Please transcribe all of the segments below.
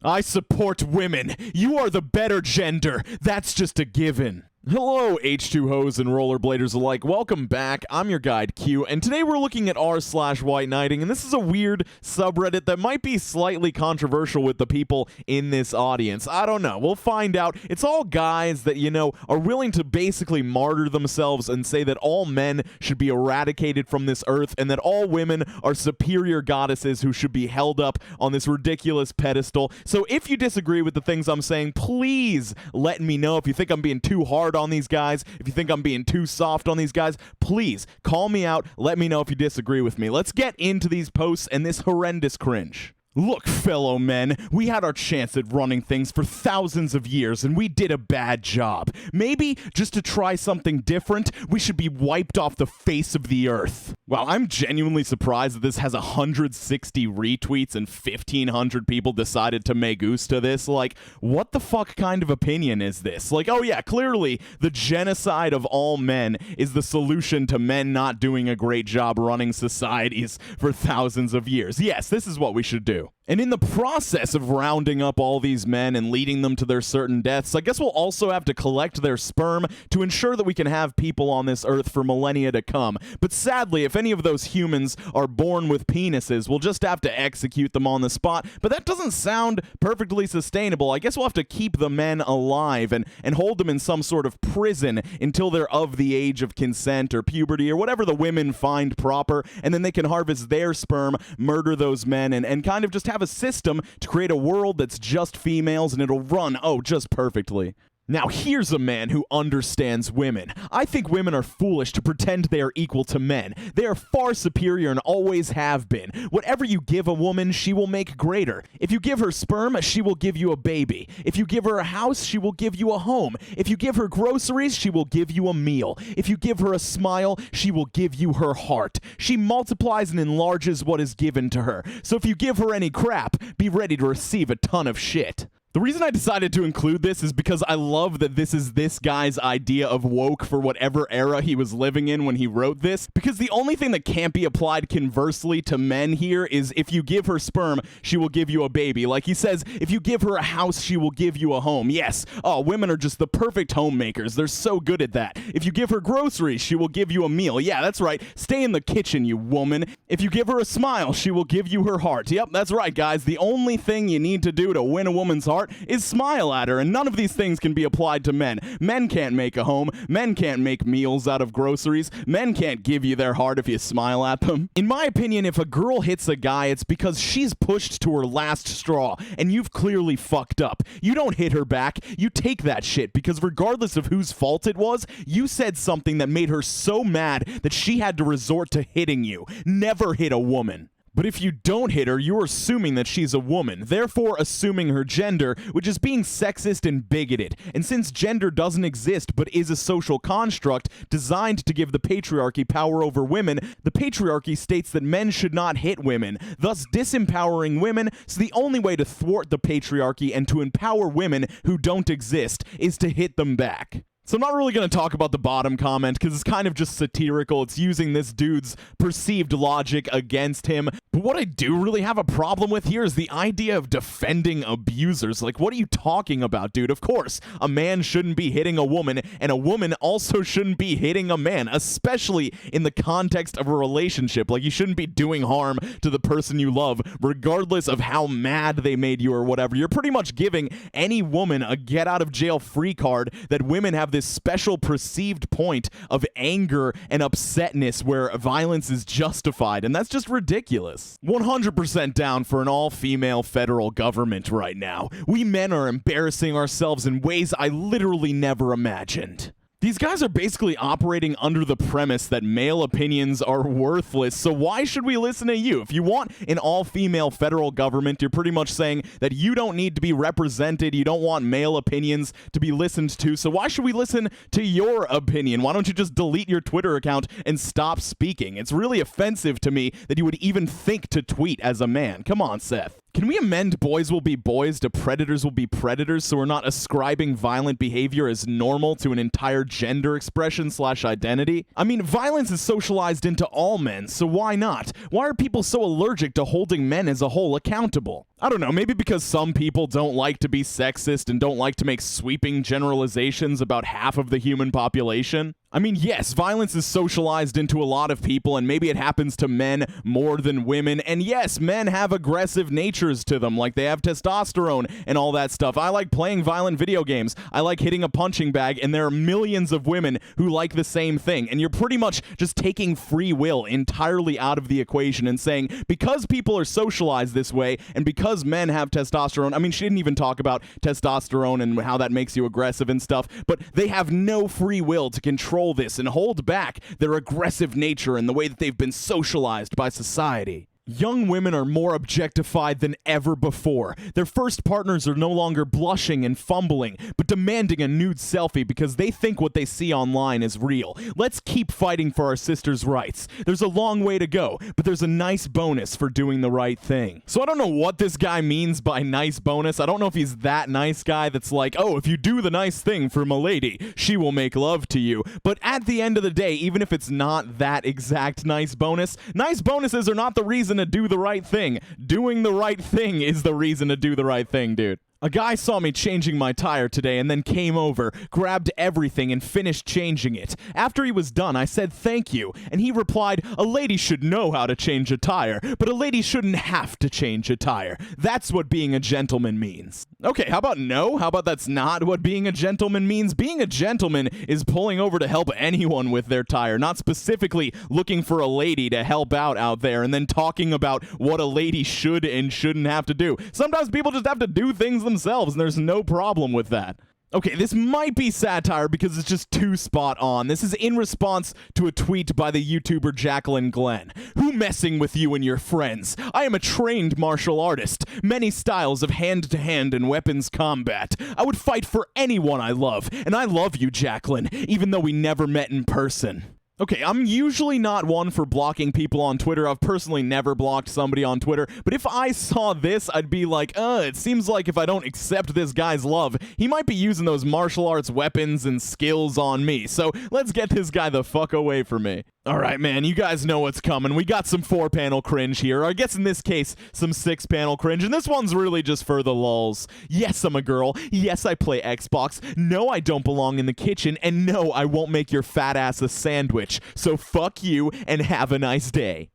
I support women. You are the better gender. That's just a given. Hello, H2Hos and rollerbladers alike. Welcome back. I'm your guide, Q, and today we're looking at r/whiteknighting, and this is a weird subreddit that might be slightly controversial with the people in this audience. I don't know. We'll find out. It's all guys that, are willing to basically martyr themselves and say that all men should be eradicated from this earth and that all women are superior goddesses who should be held up on this ridiculous pedestal. So if you disagree with the things I'm saying, please let me know. If you think I'm being too hard on these guys, if you think I'm being too soft on these guys, please call me out. Let me know if you disagree with me. Let's get into these posts and this horrendous cringe. Look, fellow men, we had our chance at running things for thousands of years, and we did a bad job. Maybe, just to try something different, we should be wiped off the face of the earth. Wow, I'm genuinely surprised that this has 160 retweets and 1,500 people decided to me gusta this. Like, what the fuck kind of opinion is this? Like, oh yeah, clearly, the genocide of all men is the solution to men not doing a great job running societies for thousands of years. Yes, this is what we should do. And in the process of rounding up all these men and leading them to their certain deaths, I guess we'll also have to collect their sperm to ensure that we can have people on this earth for millennia to come. But sadly, if any of those humans are born with penises, we'll just have to execute them on the spot. But that doesn't sound perfectly sustainable. I guess we'll have to keep the men alive and hold them in some sort of prison until they're of the age of consent or puberty or whatever the women find proper. And then they can harvest their sperm, murder those men, and kind of just have a system to create a world that's just females, and it'll run, just perfectly. Now, here's a man who understands women. I think women are foolish to pretend they are equal to men. They are far superior and always have been. Whatever you give a woman, she will make greater. If you give her sperm, she will give you a baby. If you give her a house, she will give you a home. If you give her groceries, she will give you a meal. If you give her a smile, she will give you her heart. She multiplies and enlarges what is given to her. So if you give her any crap, be ready to receive a ton of shit. The reason I decided to include this is because I love that this is this guy's idea of woke for whatever era he was living in when he wrote this, because the only thing that can't be applied conversely to men here is if you give her sperm, she will give you a baby. Like he says, if you give her a house, she will give you a home. Yes, women are just the perfect homemakers. They're so good at that. If you give her groceries, she will give you a meal. Yeah, that's right. Stay in the kitchen, you woman. If you give her a smile, she will give you her heart. Yep, that's right, guys. The only thing you need to do to win a woman's heart is smile at her, and none of these things can be applied to men. Men can't make a home. Men can't make meals out of groceries. Men can't give you their heart if you smile at them. In my opinion, if a girl hits a guy, it's because she's pushed to her last straw, and you've clearly fucked up. You don't hit her back. You take that shit, because regardless of whose fault it was, you said something that made her so mad that she had to resort to hitting you. Never hit a woman. But if you don't hit her, you're assuming that she's a woman, therefore assuming her gender, which is being sexist and bigoted. And since gender doesn't exist but is a social construct designed to give the patriarchy power over women, the patriarchy states that men should not hit women, thus disempowering women. So the only way to thwart the patriarchy and to empower women who don't exist is to hit them back. So I'm not really going to talk about the bottom comment because it's kind of just satirical. It's using this dude's perceived logic against him. But what I do really have a problem with here is the idea of defending abusers. Like, what are you talking about, dude? Of course, a man shouldn't be hitting a woman, and a woman also shouldn't be hitting a man, especially in the context of a relationship. Like, you shouldn't be doing harm to the person you love, regardless of how mad they made you or whatever. You're pretty much giving any woman a get-out-of-jail-free card that women have this special perceived point of anger and upsetness where violence is justified, and that's just ridiculous. 100% down for an all-female federal government right now. We men are embarrassing ourselves in ways I literally never imagined. These guys are basically operating under the premise that male opinions are worthless, so why should we listen to you? If you want an all-female federal government, you're pretty much saying that you don't need to be represented, you don't want male opinions to be listened to, so why should we listen to your opinion? Why don't you just delete your Twitter account and stop speaking? It's really offensive to me that you would even think to tweet as a man. Come on, Seth. Can we amend boys will be boys to predators will be predators so we're not ascribing violent behavior as normal to an entire gender expression/identity? I mean, violence is socialized into all men, so why not? Why are people so allergic to holding men as a whole accountable? I don't know, maybe because some people don't like to be sexist and don't like to make sweeping generalizations about half of the human population. I mean, yes, violence is socialized into a lot of people, and maybe it happens to men more than women, and yes, men have aggressive natures to them, like they have testosterone and all that stuff. I like playing violent video games. I like hitting a punching bag, and there are millions of women who like the same thing, and you're pretty much just taking free will entirely out of the equation and saying, because people are socialized this way, and because men have testosterone, I mean, she didn't even talk about testosterone and how that makes you aggressive and stuff, but they have no free will to control this and hold back their aggressive nature and the way that they've been socialized by society. Young women are more objectified than ever before. Their first partners are no longer blushing and fumbling, but demanding a nude selfie because they think what they see online is real. Let's keep fighting for our sisters' rights. There's a long way to go, but there's a nice bonus for doing the right thing. So I don't know what this guy means by nice bonus. I don't know if he's that nice guy that's like, oh, if you do the nice thing for milady, she will make love to you. But at the end of the day, even if it's not that exact nice bonuses are not the reason to do the right thing. Doing the right thing is the reason to do the right thing, dude. A guy saw me changing my tire today and then came over, grabbed everything, and finished changing it. After he was done, I said thank you, and he replied, a lady should know how to change a tire, but a lady shouldn't have to change a tire. That's what being a gentleman means. Okay, how about no? How about that's not what being a gentleman means? Being a gentleman is pulling over to help anyone with their tire, not specifically looking for a lady to help out there and then talking about what a lady should and shouldn't have to do. Sometimes people just have to do things themselves, and there's no problem with that. Okay, this might be satire because it's just too spot on. This is in response to a tweet by the YouTuber Jacqueline Glenn. Who messing with you and your friends? I am a trained martial artist. Many styles of hand-to-hand and weapons combat. I would fight for anyone I love, and I love you, Jacqueline, even though we never met in person. Okay, I'm usually not one for blocking people on Twitter. I've personally never blocked somebody on Twitter, but if I saw this, I'd be like, it seems like if I don't accept this guy's love, he might be using those martial arts weapons and skills on me, so let's get this guy the fuck away from me. Alright, man, you guys know what's coming. We got some 4-panel cringe here, or I guess in this case, some 6-panel cringe, and this one's really just for the lulz. Yes, I'm a girl. Yes, I play Xbox. No, I don't belong in the kitchen, and no, I won't make your fat ass a sandwich. So fuck you and have a nice day.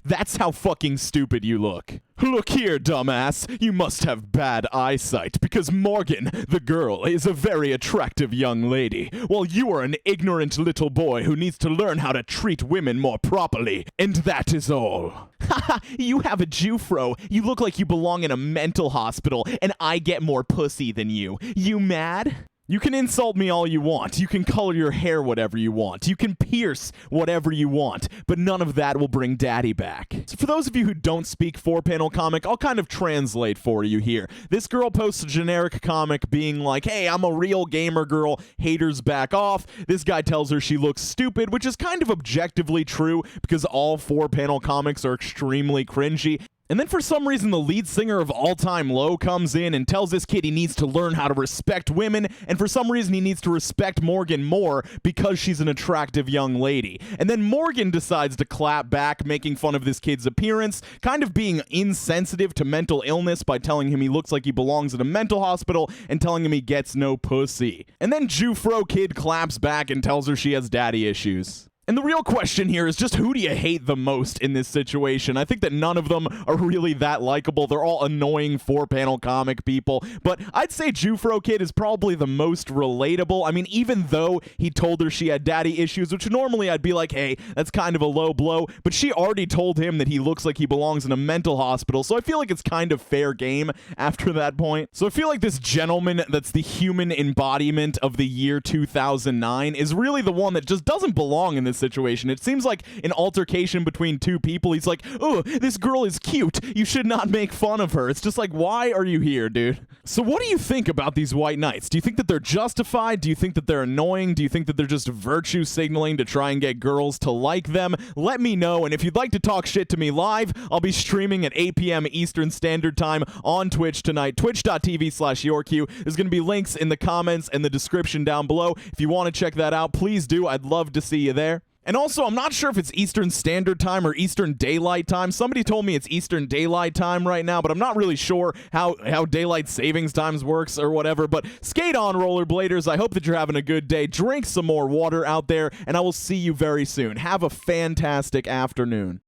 That's how fucking stupid you look. Look here, dumbass. You must have bad eyesight because Morgan, the girl, is a very attractive young lady, while you are an ignorant little boy who needs to learn how to treat women more properly. And that is all. Haha, you have a Jufro. You look like you belong in a mental hospital, and I get more pussy than you. You mad? You can insult me all you want. You can color your hair whatever you want. You can pierce whatever you want. But none of that will bring daddy back. So for those of you who don't speak 4-panel comic, I'll kind of translate for you here. This girl posts a generic comic being like, hey, I'm a real gamer girl. Haters back off. This guy tells her she looks stupid, which is kind of objectively true because all 4-panel comics are extremely cringy. And then for some reason, the lead singer of All Time Low comes in and tells this kid he needs to learn how to respect women, and for some reason he needs to respect Morgan more because she's an attractive young lady. And then Morgan decides to clap back, making fun of this kid's appearance, kind of being insensitive to mental illness by telling him he looks like he belongs in a mental hospital and telling him he gets no pussy. And then Jufro kid claps back and tells her she has daddy issues. And the real question here is just who do you hate the most in this situation? I think that none of them are really that likable. They're all annoying 4-panel comic people. But I'd say Jufro Kid is probably the most relatable. I mean, even though he told her she had daddy issues, which normally I'd be like, hey, that's kind of a low blow. But she already told him that he looks like he belongs in a mental hospital. So I feel like it's kind of fair game after that point. So I feel like this gentleman that's the human embodiment of the year 2009 is really the one that just doesn't belong in this situation. It seems like an altercation between two people. He's like, oh, this girl is cute. You should not make fun of her. It's just like, why are you here, dude? So what do you think about these white knights? Do you think that they're justified? Do you think that they're annoying? Do you think that they're just virtue signaling to try and get girls to like them? Let me know. And if you'd like to talk shit to me live, I'll be streaming at 8 p.m. Eastern Standard Time on Twitch tonight, twitch.tv/yorq. There's going to be links in the comments and the description down below. If you want to check that out, please do. I'd love to see you there. And also, I'm not sure if it's Eastern Standard Time or Eastern Daylight Time. Somebody told me it's Eastern Daylight Time right now, but I'm not really sure how Daylight Savings Times works or whatever. But skate on, rollerbladers. I hope that you're having a good day. Drink some more water out there, and I will see you very soon. Have a fantastic afternoon.